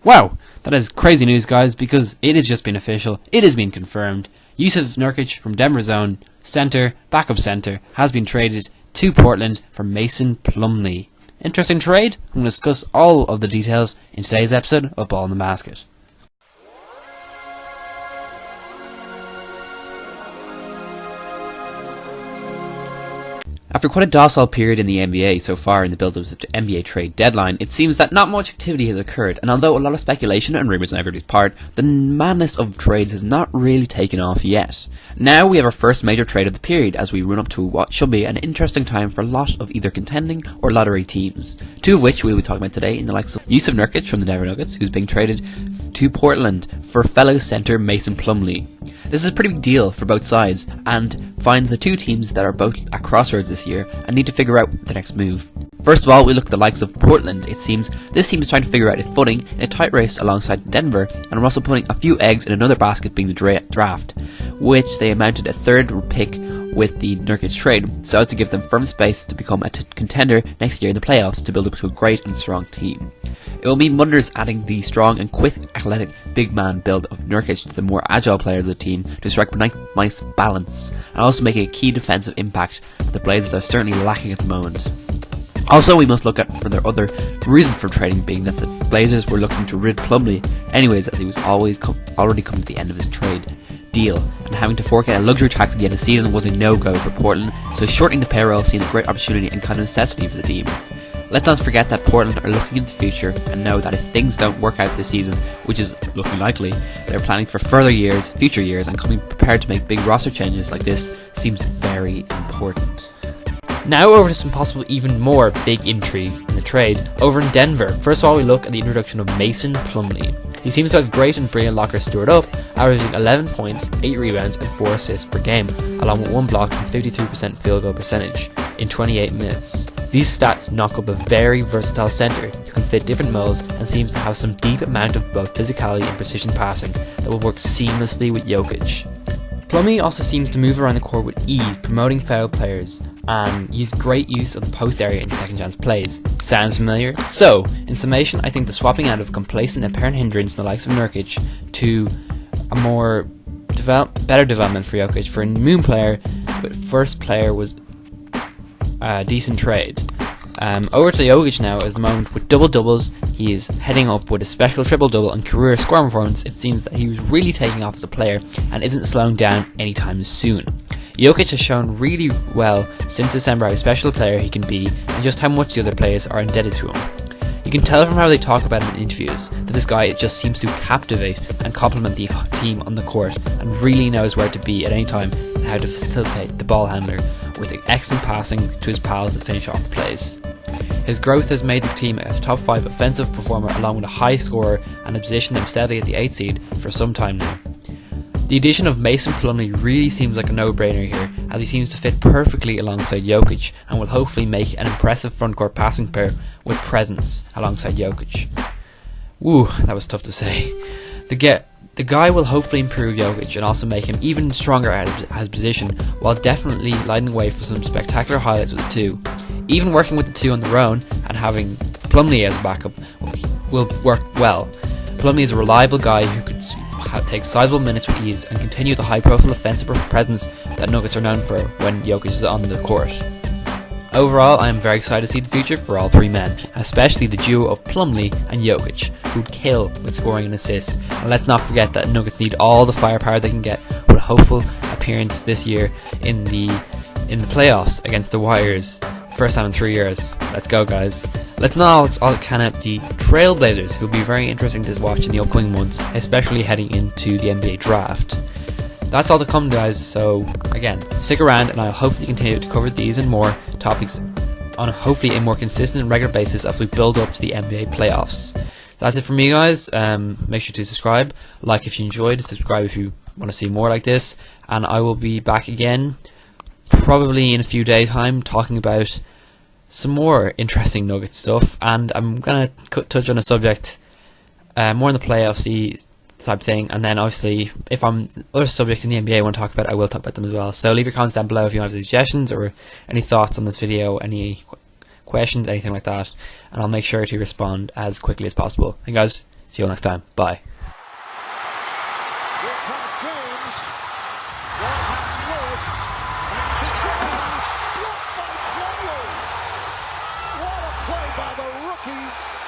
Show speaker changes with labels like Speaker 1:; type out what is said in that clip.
Speaker 1: Wow, that is crazy news, guys, because it has just been official. It has been confirmed. Yusuf Nurkic from Denver Zone, backup center, has been traded to Portland for Mason Plumlee. Interesting trade. I'm going to discuss all of the details in today's episode of Ball in the Basket. After quite a docile period in the NBA so far in the build-up to the NBA trade deadline, it seems that not much activity has occurred, and although a lot of speculation and rumours on everybody's part, the madness of trades has not really taken off yet. Now we have our first major trade of the period as we run up to what should be an interesting time for a lot of either contending or lottery teams, two of which we'll be talking about today in the likes of Yusuf Nurkic from the Denver Nuggets, who's being traded to Portland for fellow centre Mason Plumlee. This is a pretty big deal for both sides, and finds the two teams that are both at crossroads this year and need to figure out the next move. First of all, we look at the likes of Portland. It seems this team is trying to figure out its footing in a tight race alongside Denver, and are also putting a few eggs in another basket being the draft, which they mounted a third pick with the Nurkic trade, so as to give them firm space to become a contender next year in the playoffs to build up to a great and strong team. It will mean wonders adding the strong and quick athletic big man build of Nurkic to the more agile players of the team to strike a nice balance, and also making a key defensive impact that the Blazers are certainly lacking at the moment. Also, we must look at for their other reason for trading being that the Blazers were looking to rid Plumlee anyways, as he was already come to the end of his trade deal, and having to fork out a luxury tax again a season was a no-go for Portland, so shortening the payroll seemed a great opportunity and kind of necessity for the team. Let's not forget that Portland are looking into the future and know that if things don't work out this season, which is looking likely, they're planning for future years, and coming prepared to make big roster changes like this seems very important. Now over to some possible even more big intrigue in the trade over in Denver. First of all, we look at the introduction of Mason Plumlee. He seems to have great and brilliant locker steward up, averaging 11 points, 8 rebounds and 4 assists per game, along with 1 block and 53% field goal percentage in 28 minutes. These stats knock up a very versatile centre who can fit different molds and seems to have some deep amount of both physicality and precision passing that will work seamlessly with Jokic. Plumlee also seems to move around the court with ease, promoting foul players, and use great use of the post area in second chance plays. Sounds familiar? So, in summation, I think the swapping out of complacent and apparent hindrance in the likes of Nurkic to a more better development for Jokic for a moon player, but first player was a decent trade. Over to Jokic now as the moment with double-doubles. He is heading up with a special triple-double and career scoring performance. It seems that he was really taking off as a player and isn't slowing down anytime soon. Jokic has shown really well since December how special a player he can be and just how much the other players are indebted to him. You can tell from how they talk about him in interviews that this guy just seems to captivate and complement the team on the court and really knows where to be at any time and how to facilitate the ball handler with excellent passing to his pals to finish off the plays. His growth has made the team a top 5 offensive performer along with a high scorer and have positioned them steadily at the 8th seed for some time now. The addition of Mason Plumlee really seems like a no-brainer here, as he seems to fit perfectly alongside Jokic and will hopefully make an impressive frontcourt passing pair with presence alongside Jokic. Woo, that was tough to say. The guy will hopefully improve Jokic and also make him even stronger at his position, while definitely lighting the way for some spectacular highlights with the two. Even working with the two on their own and having Plumlee as a backup will work well. Plumlee is a reliable guy who could take sizable minutes with ease and continue the high-profile offensive presence that Nuggets are known for when Jokic is on the court. Overall, I am very excited to see the future for all three men, especially the duo of Plumlee and Jokic, who would kill with scoring and assists. And let's not forget that Nuggets need all the firepower they can get with a hopeful appearance this year in the playoffs against the Warriors. First time in 3 years. Let's go, guys. Let's now all can out the Trailblazers, who will be very interesting to watch in the upcoming months, especially heading into the NBA draft. That's all to come, guys, so again, stick around and I'll hopefully continue to cover these and more topics on hopefully a more consistent and regular basis as we build up to the NBA playoffs. That's it from me, guys. Make sure to subscribe, like if you enjoyed, subscribe if you want to see more like this, and I will be back again probably in a few days' time talking about some more interesting Nugget stuff, and I'm going to touch on a subject more in the playoffs type thing, and then obviously if I'm other subjects in the NBA I want to talk about, I will talk about them as well. So leave your comments down below if you have any suggestions or any thoughts on this video, any questions, anything like that, and I'll make sure to respond as quickly as possible. And guys, See you all next time. Bye.
Speaker 2: Here comes James. Well, that's Lewis. And he goes. Blocked by Plumlee. What a play by the rookie.